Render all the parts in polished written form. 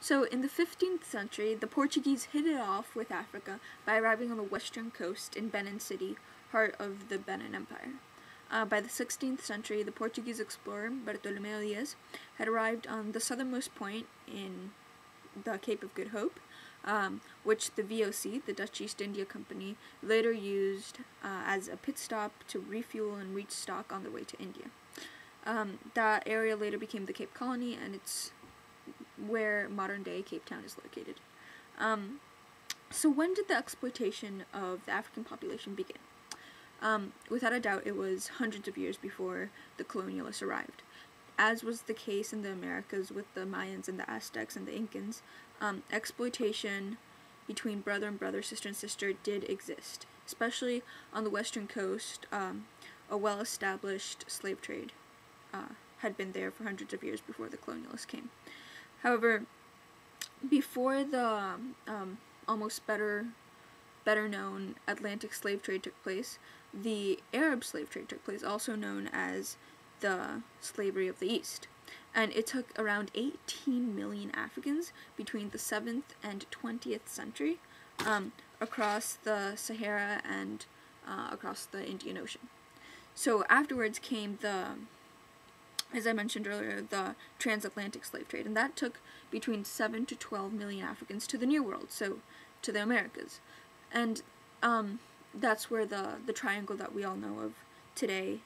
So in the 15th century, the Portuguese hit it off with Africa by arriving on the western coast in Benin City, heart of the Benin Empire. By the 16th century, the Portuguese explorer Bartolomeu Dias had arrived on the southernmost point in the Cape of Good Hope, which the VOC, the Dutch East India Company, later used as a pit stop to refuel and reach stock on their way to India. That area later became the Cape Colony, and it's where modern-day Cape Town is located. So when did the exploitation of the African population begin? Without a doubt, it was hundreds of years before the colonialists arrived. As was the case in the Americas with the Mayans and the Aztecs and the Incans, exploitation between brother and brother, sister and sister did exist, especially on the western coast. A well-established slave trade had been there for hundreds of years before the colonialists came. However, before the almost better known Atlantic slave trade took place, the Arab slave trade took place, also known as the slavery of the East. And it took around 18 million Africans between the 7th and 20th century across the Sahara and across the Indian Ocean. So afterwards came as I mentioned earlier, the transatlantic slave trade, and that took between 7 to 12 million Africans to the New World, so to the Americas. And that's where the triangle that we all know of today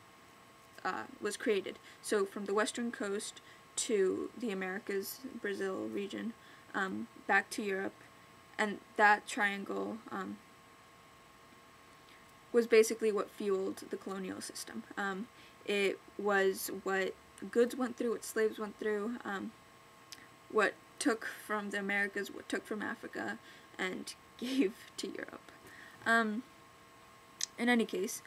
was created. So from the western coast to the Americas, Brazil region, back to Europe, and that triangle was basically what fueled the colonial system. It was what goods went through, what slaves went through, what took from the Americas, what took from Africa, and gave to Europe. In any case,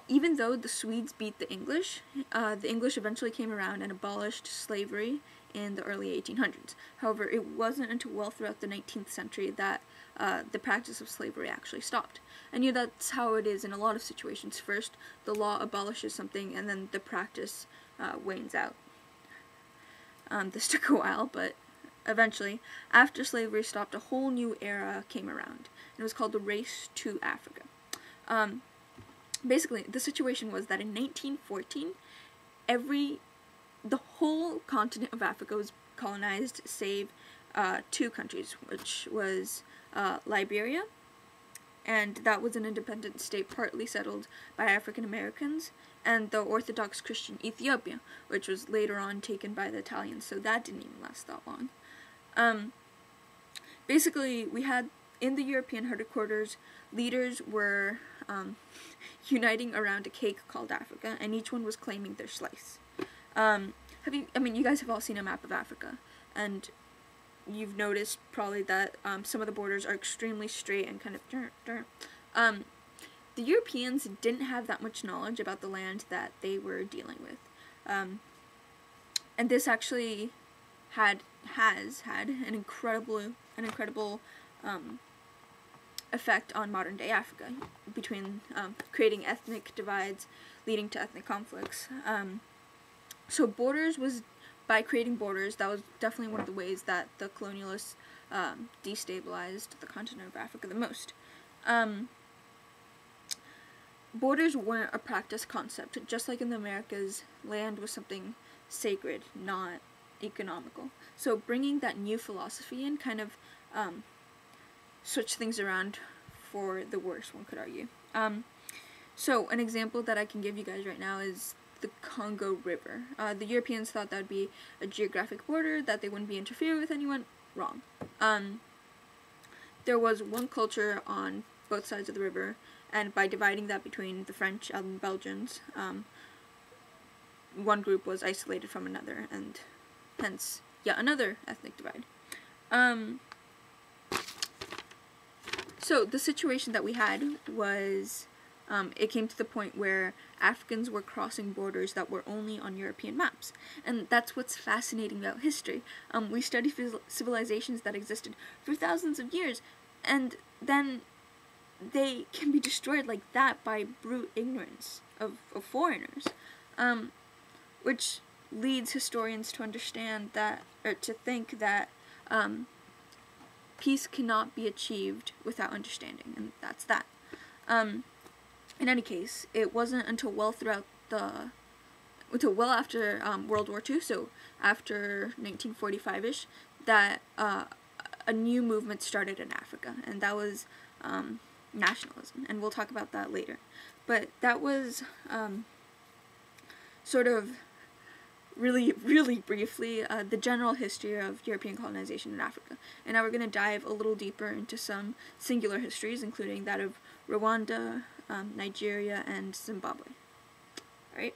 even though the Swedes beat the English eventually came around and abolished slavery in the early 1800s. However, it wasn't until well throughout the 19th century that the practice of slavery actually stopped. And that's how it is in a lot of situations. First, the law abolishes something, and then the practice wanes out. This took a while, but eventually, after slavery stopped, a whole new era came around. It was called the Race to Africa. Basically, the situation was that in 1914, the whole continent of Africa was colonized, save two countries, which was Liberia, and that was an independent state partly settled by African Americans, and the Orthodox Christian Ethiopia, which was later on taken by the Italians, so that didn't even last that long. Basically, we had, in the European headquarters, leaders were uniting around a cake called Africa, and each one was claiming their slice. You guys have all seen a map of Africa, and you've noticed probably that some of the borders are extremely straight and kind of the Europeans didn't have that much knowledge about the land that they were dealing with. And this actually has had an incredible effect on modern day Africa, between creating ethnic divides, leading to ethnic conflicts. So by creating borders, that was definitely one of the ways that the colonialists destabilized the continent of Africa the most. Borders weren't a practice concept. Just like in the Americas, land was something sacred, not economical. So bringing that new philosophy in kind of switched things around for the worse, one could argue. So an example that I can give you guys right now is the Congo River. The Europeans thought that would be a geographic border, that they wouldn't be interfering with anyone. Wrong. There was one culture on both sides of the river, and by dividing that between the French and Belgians, one group was isolated from another, and hence yet another ethnic divide. So the situation that we had was, it came to the point where Africans were crossing borders that were only on European maps. And that's what's fascinating about history. We study civilizations that existed for thousands of years, and then they can be destroyed like that by brute ignorance of foreigners. Which leads historians to understand that, or to think that peace cannot be achieved without understanding, and that's that. In any case, it wasn't until well after World War II, so after 1945-ish, that a new movement started in Africa, and that was nationalism, and we'll talk about that later. But that was sort of really, really briefly the general history of European colonization in Africa. And now we're going to dive a little deeper into some singular histories, including that of Rwanda, Nigeria, and Zimbabwe. Alright?